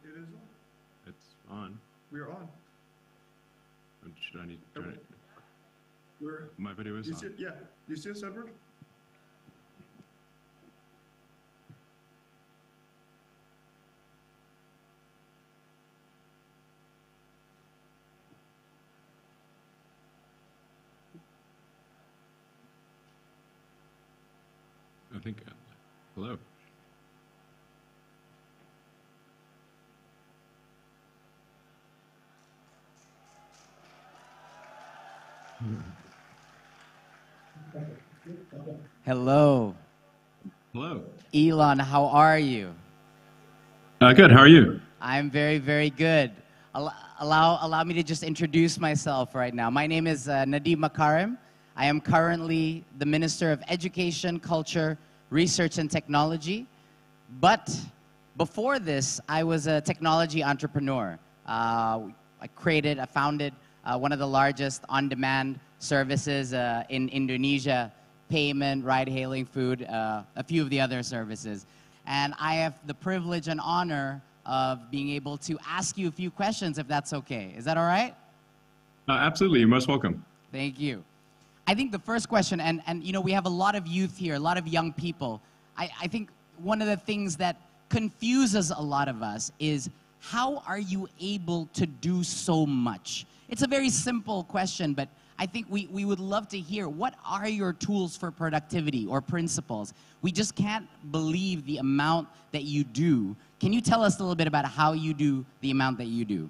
It is on. It's on. We're on. Should I need? We're. My video is on. Yeah. You see us, Edward? I think. Hello. Hello. Hello. Elon, how are you? Good. How are you? I'm very, very good. Allow me to just introduce myself right now. My name is Nadiem Makarim. I am currently the Minister of Education, Culture, Research, and Technology. But before this, I was a technology entrepreneur. I founded one of the largest on-demand services in Indonesia, payment, ride-hailing, food, a few of the other services. And I have the privilege and honor of being able to ask you a few questions, if that's okay. Is that all right? Absolutely. You're most welcome. Thank you. I think the first question, and you know, we have a lot of youth here, a lot of young people. I think one of the things that confuses a lot of us is, how are you able to do so much? It's a very simple question, but I think we would love to hear, what are your tools for productivity or principles? We just can't believe the amount that you do. Can you tell us a little bit about how you do the amount that you do?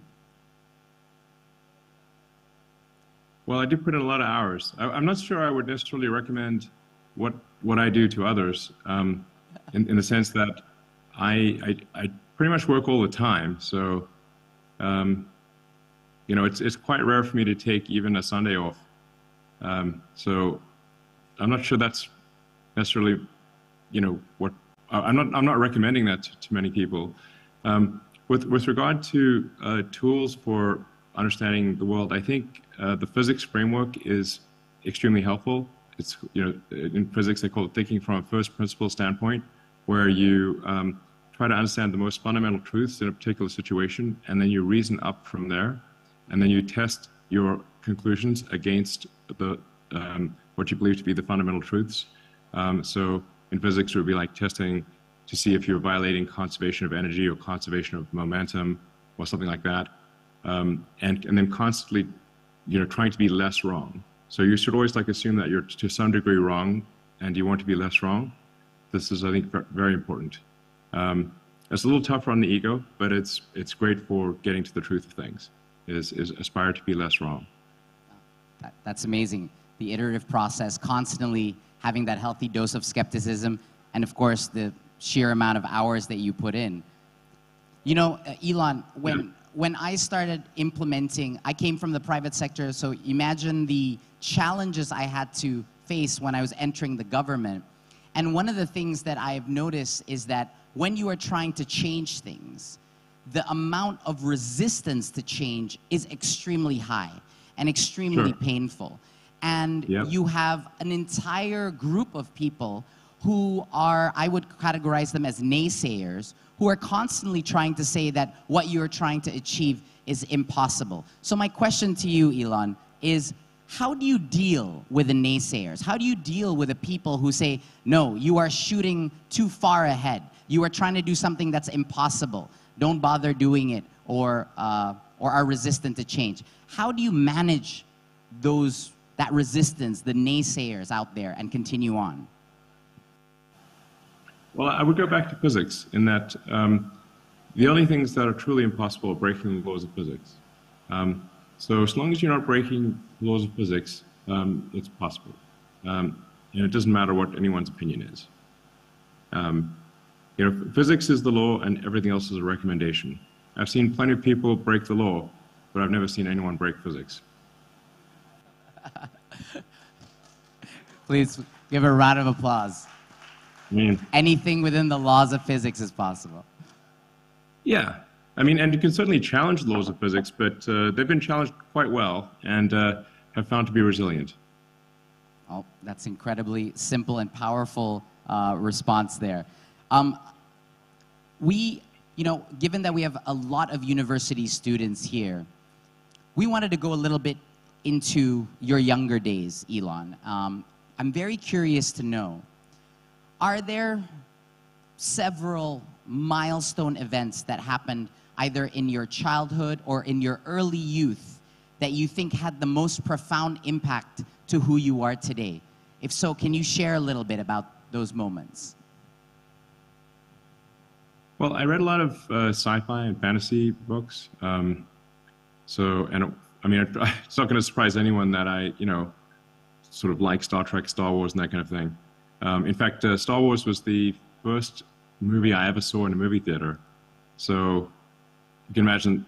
Well, I do put in a lot of hours. I'm not sure I would necessarily recommend what I do to others, in the sense that I pretty much work all the time. So, you know, it's quite rare for me to take even a Sunday off. So I'm not sure that's necessarily, you know, what I'm not recommending that to many people. With regard to tools for understanding the world, I think the physics framework is extremely helpful. It's, you know, in physics they call it thinking from a first principle standpoint, where you try to understand the most fundamental truths in a particular situation, and then you reason up from there, and then you test your conclusions against the what you believe to be the fundamental truths. So in physics, it would be like testing to see if you're violating conservation of energy or conservation of momentum or something like that, and then constantly, you know, trying to be less wrong. So you should always like assume that you're to some degree wrong, and you want to be less wrong. This is, I think, very important. It's a little tougher on the ego, but it's great for getting to the truth of things. Is aspire to be less wrong. That's amazing. The iterative process, constantly having that healthy dose of skepticism, and of course the sheer amount of hours that you put in. You know, Elon, when I started implementing, I came from the private sector, so imagine the challenges I had to face when I was entering the government. And one of the things that I've noticed is that when you are trying to change things, the amount of resistance to change is extremely high and extremely painful. And you have an entire group of people who are, I would categorize them as naysayers, who are constantly trying to say that what you're trying to achieve is impossible. So my question to you, Elon, is how do you deal with the naysayers? How do you deal with the people who say, no, you are shooting too far ahead. You are trying to do something that's impossible. Don't bother doing it, or are resistant to change. How do you manage that resistance, the naysayers out there, and continue on? Well, I would go back to physics in that the only things that are truly impossible are breaking the laws of physics. So as long as you're not breaking the laws of physics, it's possible. And it doesn't matter what anyone's opinion is. You know, physics is the law and everything else is a recommendation. I've seen plenty of people break the law, but I've never seen anyone break physics. Please give a round of applause. I mean, anything within the laws of physics is possible. Yeah. I mean, and you can certainly challenge the laws of physics, but they've been challenged quite well and have found to be resilient. Oh, that's incredibly simple and powerful response there. you know, given that we have a lot of university students here, we wanted to go a little bit into your younger days, Elon. I'm very curious to know, are there several milestone events that happened either in your childhood or in your early youth that you think had the most profound impact to who you are today? If so, can you share a little bit about those moments? Well, I read a lot of sci-fi and fantasy books. I mean, it's not going to surprise anyone that I, you know, sort of like Star Trek, Star Wars, and that kind of thing. In fact, Star Wars was the first movie I ever saw in a movie theater. So you can imagine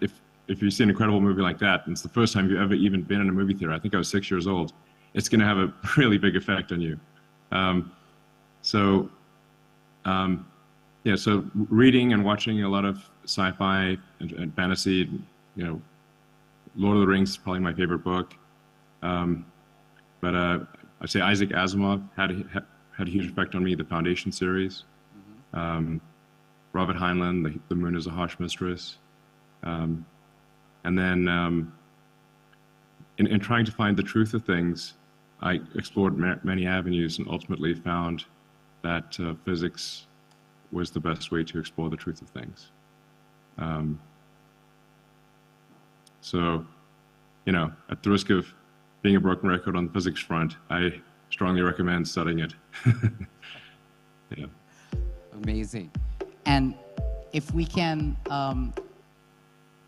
if you see an incredible movie like that, and it's the first time you've ever even been in a movie theater. I think I was 6 years old. It's going to have a really big effect on you. Yeah, so reading and watching a lot of sci-fi and fantasy, you know, Lord of the Rings is probably my favorite book. But I'd say Isaac Asimov had a huge effect on me, the Foundation series. Robert Heinlein, The Moon is a Harsh Mistress. And then in trying to find the truth of things, I explored many avenues and ultimately found that physics was the best way to explore the truth of things. So, you know, at the risk of being a broken record on the physics front, I strongly recommend studying it. Yeah. Amazing. And if we can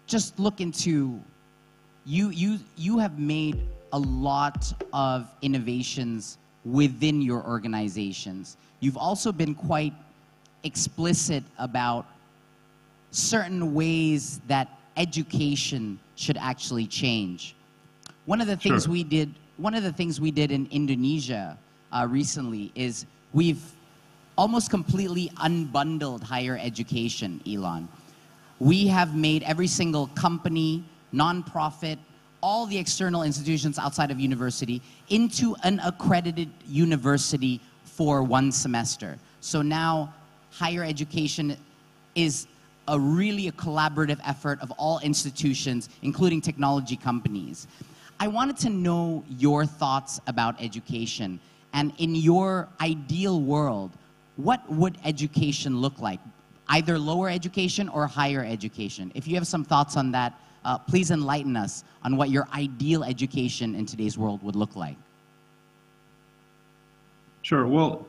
just look into, you have made a lot of innovations within your organizations. You've also been quite explicit about certain ways that education should actually change. One of the things we did in Indonesia recently is we've almost completely unbundled higher education, Elon. We have made every single company, nonprofit, all the external institutions outside of university into an accredited university for 1 semester. So now higher education is a collaborative effort of all institutions, including technology companies. I wanted to know your thoughts about education, and in your ideal world, what would education look like? Either lower education or higher education. If you have some thoughts on that, please enlighten us on what your ideal education in today's world would look like. Sure. Well,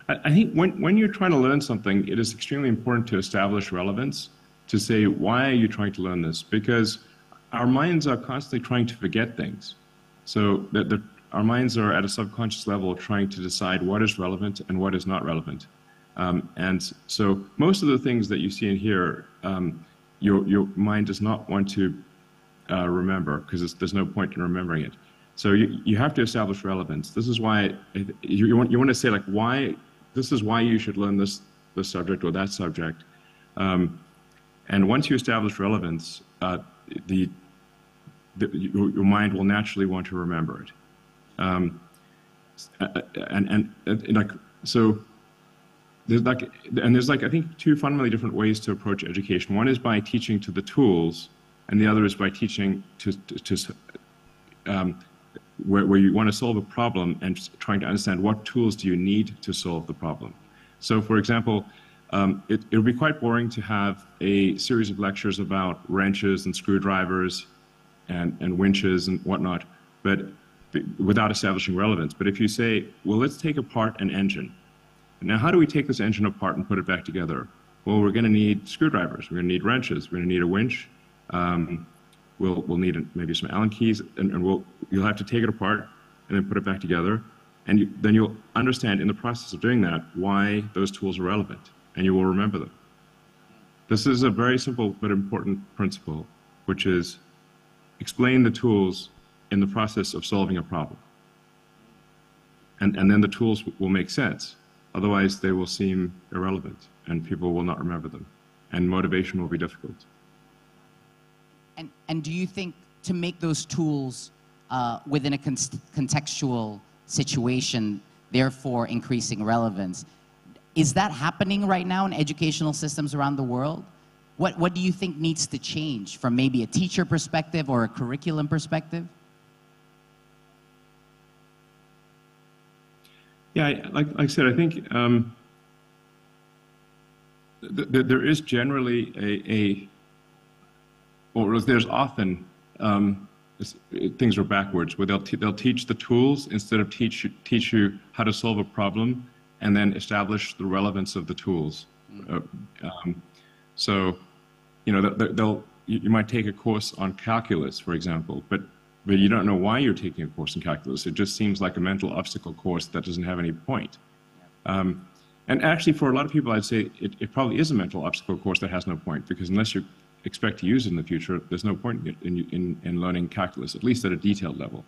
I think when you're trying to learn something, it is extremely important to establish relevance, to say, why are you trying to learn this? Because our minds are constantly trying to forget things. So our minds are at a subconscious level trying to decide what is relevant and what is not relevant. And so most of the things that you see in here, your mind does not want to remember, because there's no point in remembering it. So you have to establish relevance. This is why you want to say, like, why, this is why you should learn this subject or that subject. And once you establish relevance, your mind will naturally want to remember it. So there's I think 2 fundamentally different ways to approach education. One is by teaching to the tools, and the other is by teaching where you want to solve a problem and trying to understand what tools do you need to solve the problem. So, for example, it would be quite boring to have a series of lectures about wrenches and screwdrivers and winches and whatnot, but without establishing relevance. But if you say, well, let's take apart an engine. Now, how do we take this engine apart and put it back together? Well, we're going to need screwdrivers. We're going to need wrenches. We're going to need a winch. We'll need maybe some Allen keys, and you'll have to take it apart and then put it back together. And then you'll understand in the process of doing that why those tools are relevant, and you will remember them. This is a very simple but important principle, which is explain the tools in the process of solving a problem. And then the tools will make sense. Otherwise, they will seem irrelevant, and people will not remember them, and motivation will be difficult. And do you think to make those tools within a contextual situation, therefore increasing relevance, Is that happening right now in educational systems around the world? What do you think needs to change from maybe a teacher perspective or a curriculum perspective? Yeah, like I said, I think there is generally or there's often things are backwards, where they'll teach the tools instead of teach you how to solve a problem, and then establish the relevance of the tools. So, you know, you might take a course on calculus, for example, but you don't know why you're taking a course in calculus. It just seems like a mental obstacle course that doesn't have any point. And actually, for a lot of people, I'd say it probably is a mental obstacle course that has no point, because unless you expect to use it in the future, there's no point in learning calculus, at least at a detailed level.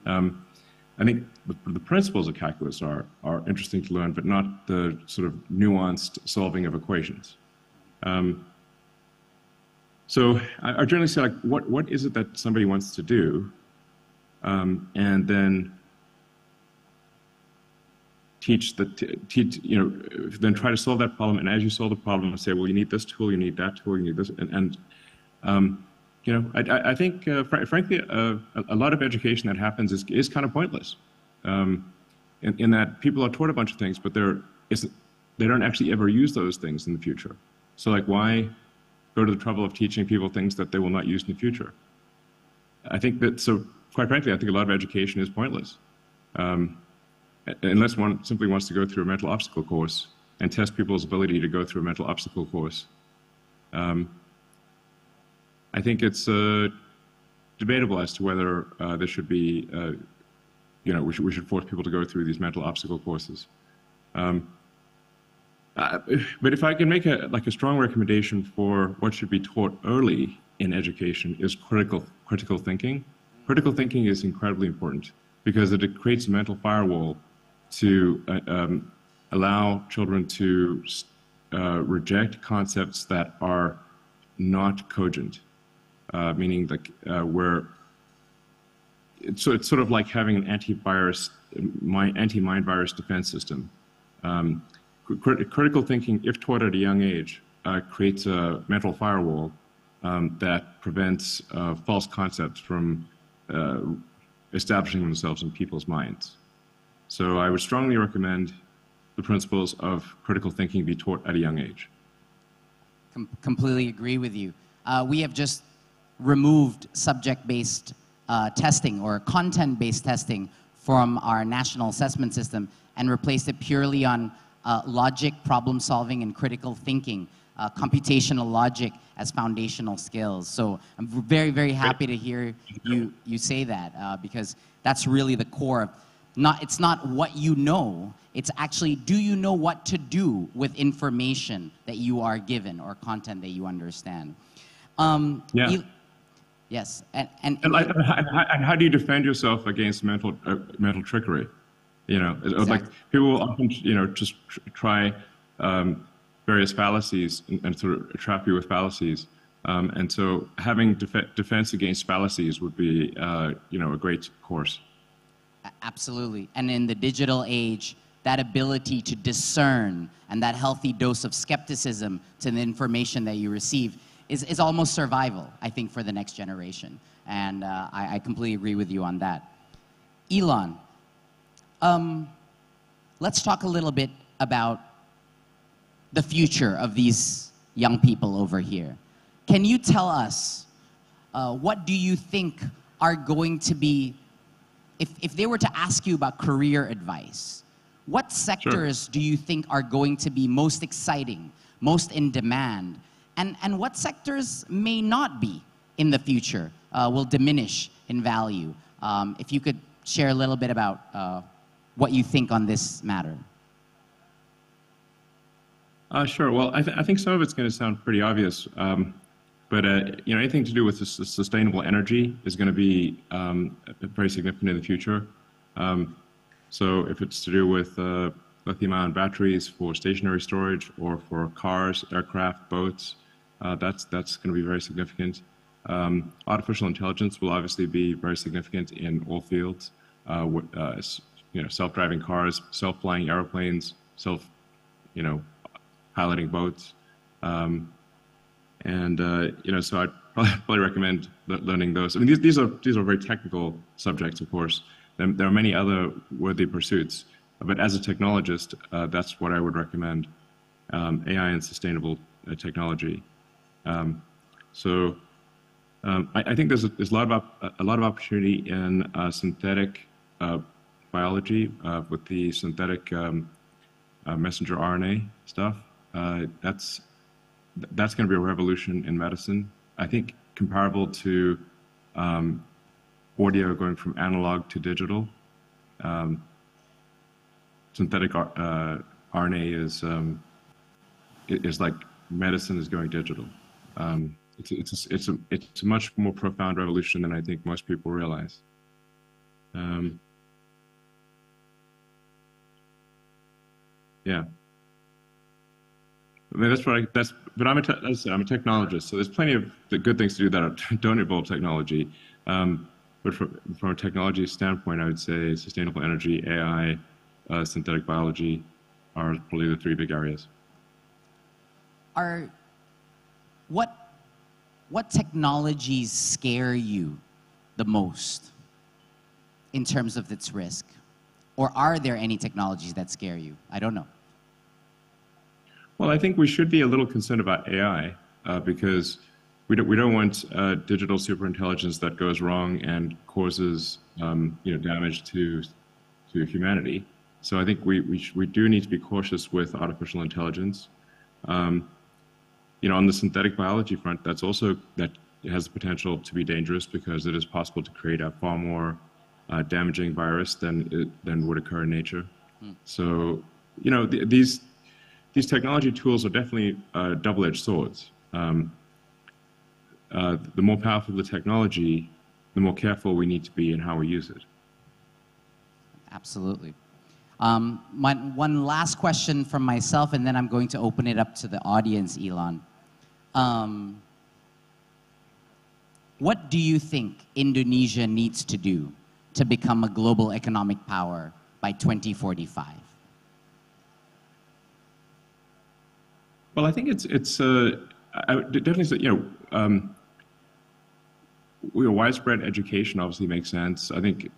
I think the principles of calculus are interesting to learn, but not the sort of nuanced solving of equations. So I generally say, like, what is it that somebody wants to do, and then then try to solve that problem. And as you solve the problem, say, well, you need this tool, you need that tool, you need this, you know, I think, frankly, a lot of education that happens is kind of pointless, in that people are taught a bunch of things, but they don't actually ever use those things in the future. So, like, why go to the trouble of teaching people things that they will not use in the future? I think that, so quite frankly, I think a lot of education is pointless. Unless one simply wants to go through a mental obstacle course and test people's ability to go through a mental obstacle course. I think it's debatable as to whether there should be, you know, we should force people to go through these mental obstacle courses. But if I can make a strong recommendation for what should be taught early in education, is critical thinking. Critical thinking is incredibly important because it creates a mental firewall to allow children to reject concepts that are not cogent, meaning like where it's sort of like having an anti-mind virus defense system. Critical thinking, if taught at a young age, creates a mental firewall that prevents false concepts from establishing themselves in people's minds. So I would strongly recommend the principles of critical thinking be taught at a young age. Completely agree with you. We have just removed subject-based testing or content-based testing from our national assessment system and replaced it purely on logic, problem solving, and critical thinking, computational logic as foundational skills. So I'm very, very happy to hear you say that, because that's really the core of, it's not what you know, it's actually, do you know what to do with information that you are given or content that you understand? Yeah. Yes, and how do you defend yourself against mental trickery? You know, exactly. Like people will often, you know, just try various fallacies and sort of trap you with fallacies. And so having defense against fallacies would be, you know, a great course. Absolutely. And in the digital age, that ability to discern and that healthy dose of skepticism to the information that you receive is almost survival, I think, for the next generation. And I completely agree with you on that. Elon, let's talk a little bit about the future of these young people over here. Can you tell us, what do you think are going to be, if they were to ask you about career advice, what sectors do you think are going to be most exciting, most in demand, and what sectors may not be in the future, will diminish in value? If you could share a little bit about what you think on this matter. Sure. Well, I think some of it's going to sound pretty obvious, but you know, anything to do with sustainable energy is going to be very significant in the future. So if it's to do with lithium-ion batteries for stationary storage or for cars, aircraft, boats, that's going to be very significant. Artificial intelligence will obviously be very significant in all fields. You know, self-driving cars, self-flying airplanes, you know, piloting boats. So I'd probably recommend learning those. I mean, these are very technical subjects, of course. There are many other worthy pursuits, but as a technologist, that's what I would recommend: AI and sustainable technology. I think there's a lot of opportunity in synthetic biology with the synthetic messenger RNA stuff. That's going to be a revolution in medicine. I think comparable to audio going from analog to digital. Synthetic RNA is like medicine is going digital. It's a much more profound revolution than I think most people realize. Yeah. I mean, but I'm a technologist, so there's plenty of good things to do that don't involve technology. But from a technology standpoint, I would say sustainable energy, AI, synthetic biology are probably the three big areas. What technologies scare you the most in terms of its risk? Or are there any technologies that scare you? I don't know. Well, I think we should be a little concerned about AI because we don't want digital superintelligence that goes wrong and causes damage to humanity. So I think we do need to be cautious with artificial intelligence. On the synthetic biology front, that has the potential to be dangerous because it is possible to create a far more damaging virus than would occur in nature. So these technology tools are definitely double-edged swords. The more powerful the technology, the more careful we need to be in how we use it. Absolutely. One last question from myself, and then I'm going to open it up to the audience, Elon. What do you think Indonesia needs to do to become a global economic power by 2045? Well, I think I would definitely say, widespread education obviously makes sense. I think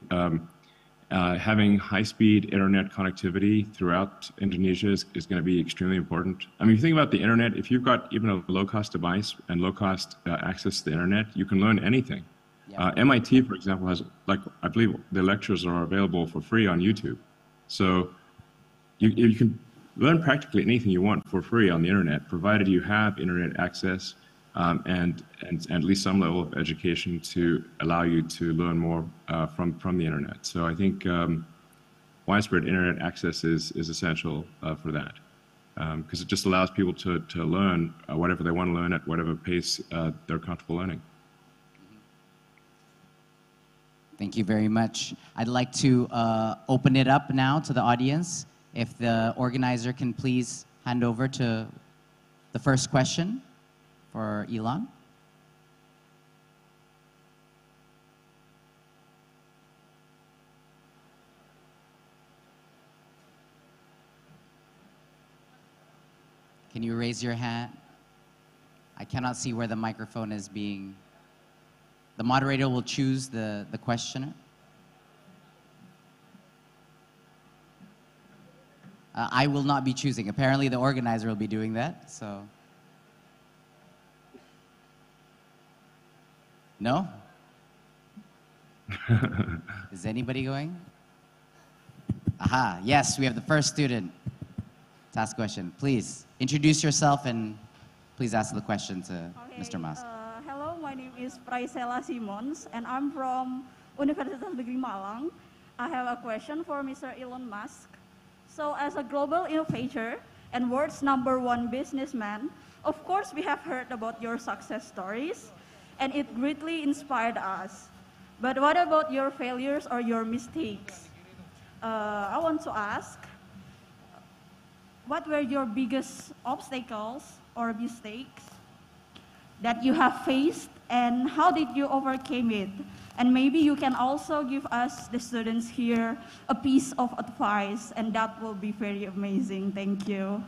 having high-speed internet connectivity throughout Indonesia is going to be extremely important. I mean, if you think about the internet, if you've got even a low-cost device and low-cost access to the internet, you can learn anything. Yeah. MIT, for example, has, I believe the lectures are available for free on YouTube. So you can learn practically anything you want for free on the internet, provided you have internet access and at least some level of education to allow you to learn more from the internet. So I think widespread internet access is essential for that, because it just allows people to learn whatever they want to learn at whatever pace they're comfortable learning. Thank you very much. I'd like to open it up now to the audience. If the organizer can please hand over to the first question for Elon. Can you raise your hand? I cannot see where the microphone is being. The moderator will choose the questioner. I will not be choosing. Apparently the organizer will be doing that, so. No? Is anybody going? Aha, yes, we have the first student to ask a question. Please, introduce yourself and please ask the question to Mr. Musk. Hello, my name is Praisela Simons, and I'm from Universitas Negeri Malang. I have a question for Mr. Elon Musk. So as a global innovator and world's #1 businessman, of course we have heard about your success stories, and it greatly inspired us. But what about your failures or your mistakes? I want to ask, what were your biggest obstacles or mistakes that you have faced, and how did you overcome it? And maybe you can also give us, the students here, a piece of advice, and that will be very amazing. Thank you.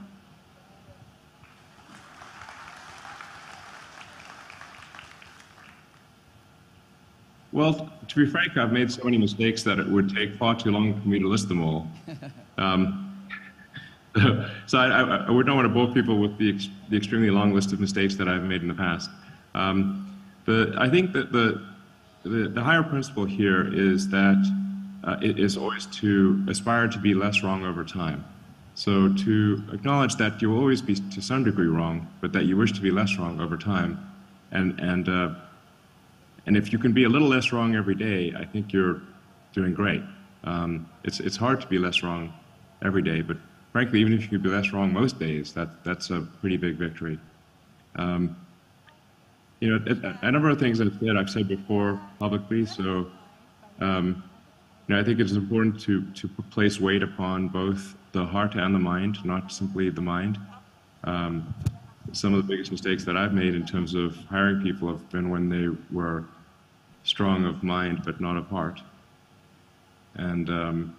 Well, to be frank, I've made so many mistakes that it would take far too long for me to list them all. So I would not want to bore people with the extremely long list of mistakes that I've made in the past. I think that the higher principle here is that it is always to aspire to be less wrong over time. So to acknowledge that you will always be to some degree wrong, but that you wish to be less wrong over time, and if you can be a little less wrong every day, I think you're doing great. It's hard to be less wrong every day, but frankly, even if you could be less wrong most days, that's a pretty big victory. You know, a number of things I've said before publicly, so you know, I think it's important to place weight upon both the heart and the mind, not simply the mind. Some of the biggest mistakes that I've made in terms of hiring people have been when they were strong of mind but not of heart. And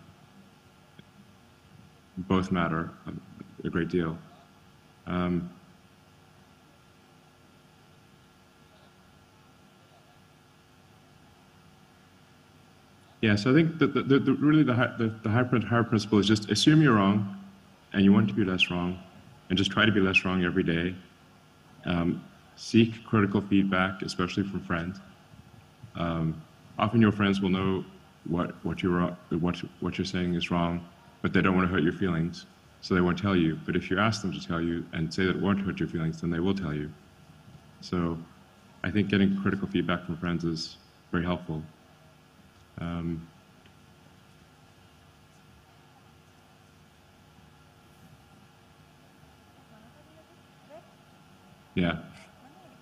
both matter a great deal. Yeah, so I think that really the higher principle is just assume you're wrong, and you want to be less wrong, and just try to be less wrong every day. Seek critical feedback, especially from friends. Often your friends will know what you're saying is wrong, but they don't want to hurt your feelings, so they won't tell you. But if you ask them to tell you and say that it won't hurt your feelings, then they will tell you. So I think getting critical feedback from friends is very helpful. Yeah,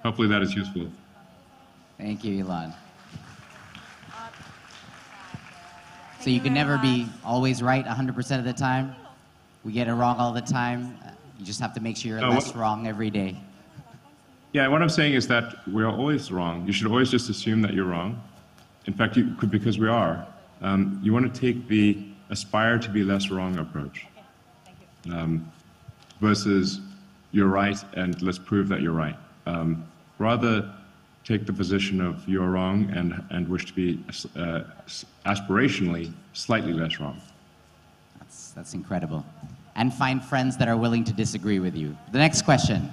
hopefully that is useful. Thank you, Elon. So you can never be always right 100% of the time. We get it wrong all the time. You just have to make sure you're less wrong every day. Yeah, what I'm saying is that we are always wrong. You should always just assume that you're wrong. In fact, you could, because we are. You want to take the aspire to be less wrong approach versus you're right and let's prove that you're right. Rather take the position of you're wrong and wish to be aspirationally slightly less wrong. That's incredible. And find friends that are willing to disagree with you. The next question.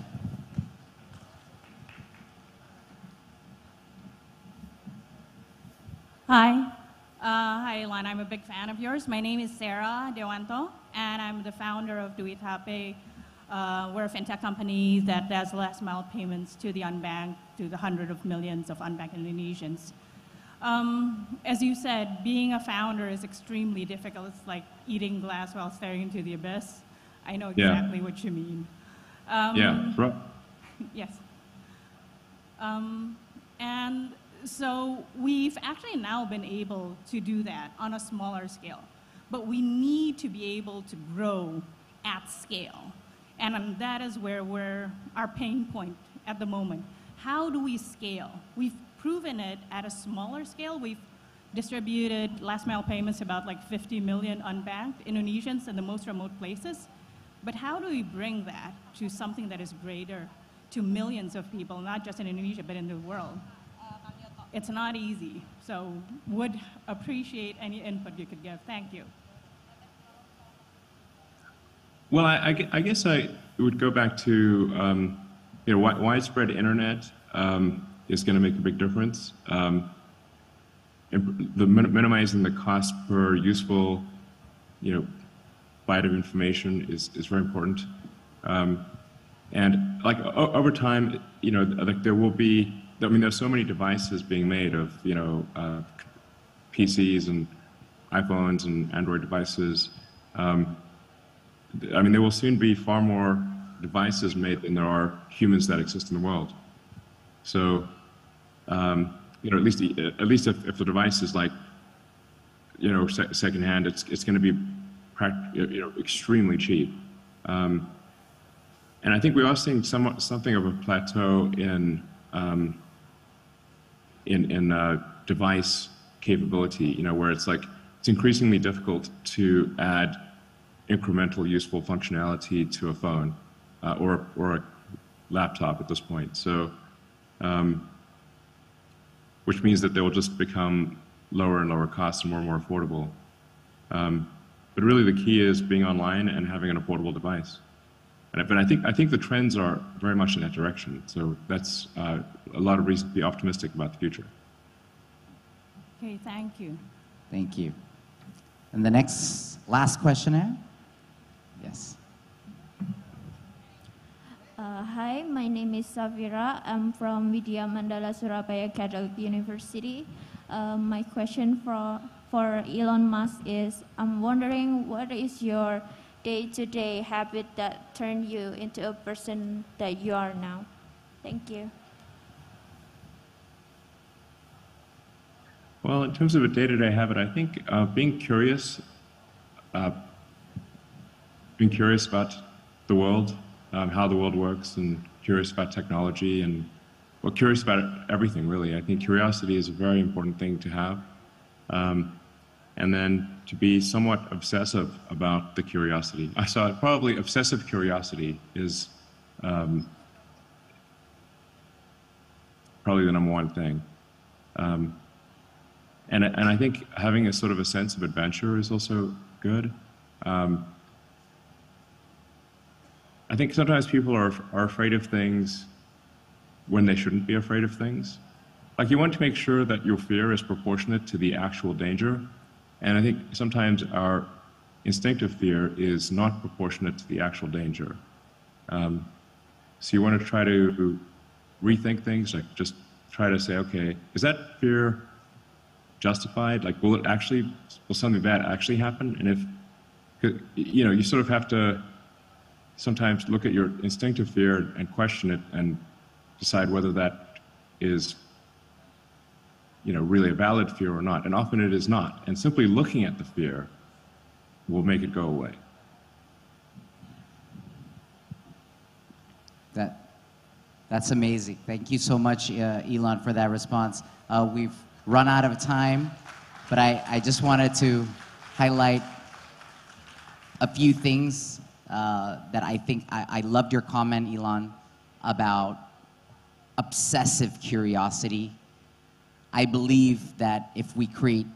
Hi. Hi, Elon. I'm a big fan of yours. My name is Sarah Dewanto, and I'm the founder of DuitHappy. We're a fintech company that does last mile payments to the unbanked, to the hundreds of millions of unbanked Indonesians. As you said, being a founder is extremely difficult. It's like eating glass while staring into the abyss. I know exactly what you mean. Yeah, right. Yes. And so we've actually now been able to do that on a smaller scale, but we need to be able to grow at scale. And that is where our pain point at the moment. How do we scale? We've proven it at a smaller scale. We've distributed last mile payments to about like 50 million unbanked Indonesians in the most remote places. But how do we bring that to something that is greater to millions of people, not just in Indonesia, but in the world? It's not easy, so would appreciate any input you could give. Thank you. Well, I guess I would go back to you know, widespread internet is going to make a big difference. Minimizing the cost per useful, you know, byte of information is very important. And like over time, you know, like there will be. I mean, there's so many devices being made of, you know, PCs and iPhones and Android devices. I mean, there will soon be far more devices made than there are humans that exist in the world. So, you know, at least if the device is like, you know, secondhand, it's going to be, you know, extremely cheap. And I think we are seeing something of a plateau in device capability, you know, where it's like, it's increasingly difficult to add incremental useful functionality to a phone or a laptop at this point. So which means that they will just become lower and lower cost and more affordable. But really the key is being online and having an affordable device. But I think the trends are very much in that direction. So that's a lot of reason to be optimistic about the future. Okay, thank you. Thank you. And the last questioner? Yes. Hi, my name is Safira. I'm from Vidya Mandala Surabaya Catholic University. My question for Elon Musk is, I'm wondering what is your day-to-day habit that turned you into a person that you are now? Thank you. Well, in terms of a day-to-day habit, I think being curious about the world, how the world works, and curious about technology, and well, curious about everything, really. I think curiosity is a very important thing to have. And then to be somewhat obsessive about the curiosity. I saw probably obsessive curiosity is probably the #1 thing. And I think having a sort of a sense of adventure is also good. I think sometimes people are afraid of things when they shouldn't be afraid of things. Like, you want to make sure that your fear is proportionate to the actual danger. And I think sometimes our instinctive fear is not proportionate to the actual danger. So you want to try to rethink things, like just try to say, okay, is that fear justified? Like, will something bad actually happen? And if, you know, you sort of have to sometimes look at your instinctive fear and question it and decide whether that is, you know, really a valid fear or not. And often it is not. And simply looking at the fear will make it go away. That's amazing. Thank you so much, Elon, for that response. We've run out of time, but I just wanted to highlight a few things that I think I loved your comment, Elon, about obsessive curiosity. I believe that if we create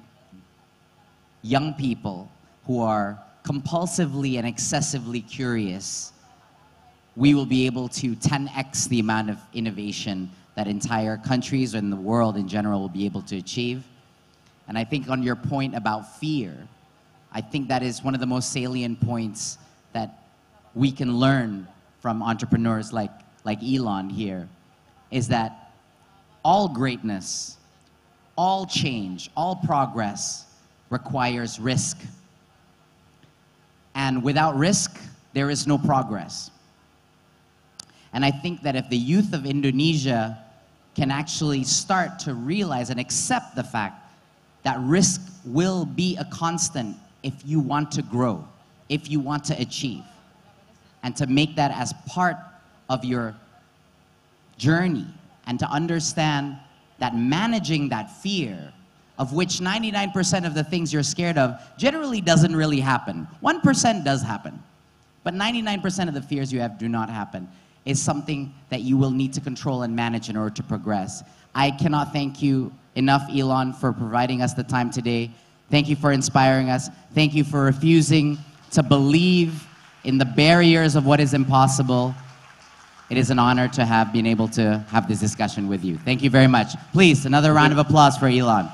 young people who are compulsively and excessively curious, we will be able to 10x the amount of innovation that entire countries and the world in general will be able to achieve. And I think on your point about fear, I think that is one of the most salient points that we can learn from entrepreneurs like Elon here, is that all greatness, all change, all progress requires risk. And without risk, there is no progress. And I think that if the youth of Indonesia can actually start to realize and accept the fact that risk will be a constant if you want to grow, if you want to achieve, and to make that as part of your journey, and to understand that managing that fear, of which 99% of the things you're scared of generally doesn't really happen. 1% does happen, but 99% of the fears you have do not happen, is something that you will need to control and manage in order to progress. I cannot thank you enough, Elon, for providing us the time today. Thank you for inspiring us. Thank you for refusing to believe in the barriers of what is impossible. It is an honor to have been able to have this discussion with you. Thank you very much. Please, another round of applause for Elon.